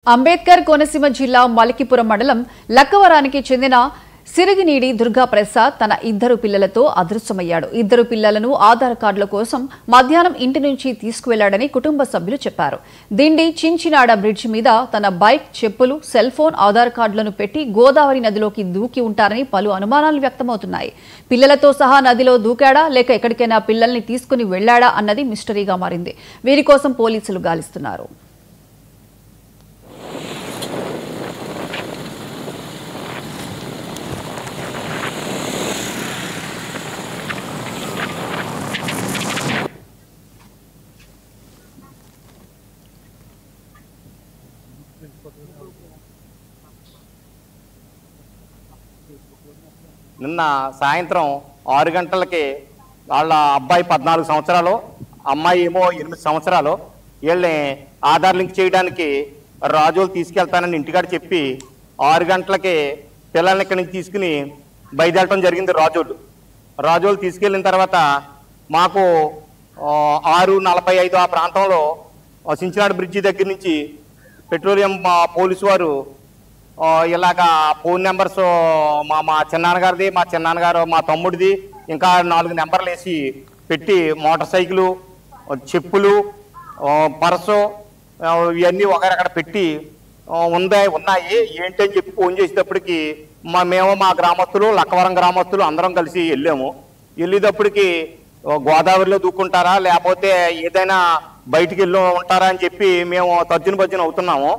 అంబేద్కర్ కోనసీమ జిల్లా మలికిపురం మండలం లక్కవరానికి చెందిన సిరిగినీడి దుర్గా ప్రసాద్ తన ఇద్దరు పిల్లలతో అదృశ్యమయ్యాడు. ఇద్దరు పిల్లలను ఆధార్ కార్డుల కోసం మధ్యాహ్నం ఇంటి నుంచి తీసుకువెళ్లాడని కుటుంబ సభ్యులు చెప్పారు. దిండి చించినాడ బ్రిడ్జి మీద తన బైక్, చెప్పులు, సెల్ ఫోన్, ఆధార్ కార్డులను పెట్టి గోదావరి నదిలోకి దూకి ఉంటారని పలు అనుమానాలు వ్యక్తమవుతున్నాయి. పిల్లలతో సహా నదిలో దూకాడా లేక ఎక్కడికైనా పిల్లల్ని తీసుకుని వెళ్లాడా అన్నది మిస్టరీగా మారింది. వీరి కోసం పోలీసులు గాలిస్తున్నారు. నిన్న సాయంత్రం 6 గంటలకి వాళ్ళ అబ్బాయి 14 సంవత్సరాలు, అమ్మాయి ఏమో 8 సంవత్సరాలు. వీళ్ళని ఆధార్ లింక్ చేయడానికి రాజోలు తీసుకెళ్తానని ఇంటికాడ చెప్పి 6 గంటలకి పిల్లల్ని ఇక్కడి నుంచి తీసుకుని బయలుదేరటం జరిగింది. రాజోలు తీసుకెళ్ళిన తర్వాత మాకు 6:45 ఆ ప్రాంతంలో చించినాడు బ్రిడ్జి దగ్గర నుంచి పెట్రోలియం పోలీసు వారు ఇలాగా ఫోన్ నెంబర్స్ మా చిన్నాన్నగారిది, మా చిన్నాన్నగారు, మా తమ్ముడిది, ఇంకా 4 నెంబర్లు వేసి పెట్టి మోటార్ సైకిలు, చెప్పులు, పర్సు ఇవన్నీ ఒకరక్కడ పెట్టి ఉన్నాయి ఏంటని చెప్పి ఫోన్ చేసేటప్పటికి మేము మా గ్రామస్తులు, లక్కవరం గ్రామస్తులు అందరం కలిసి వెళ్ళేటప్పటికి గోదావరిలో దూకుంటారా లేకపోతే ఏదైనా బయటికి వెళ్ళి ఉంటారా అని చెప్పి మేము తర్జన భర్జన అవుతున్నాము.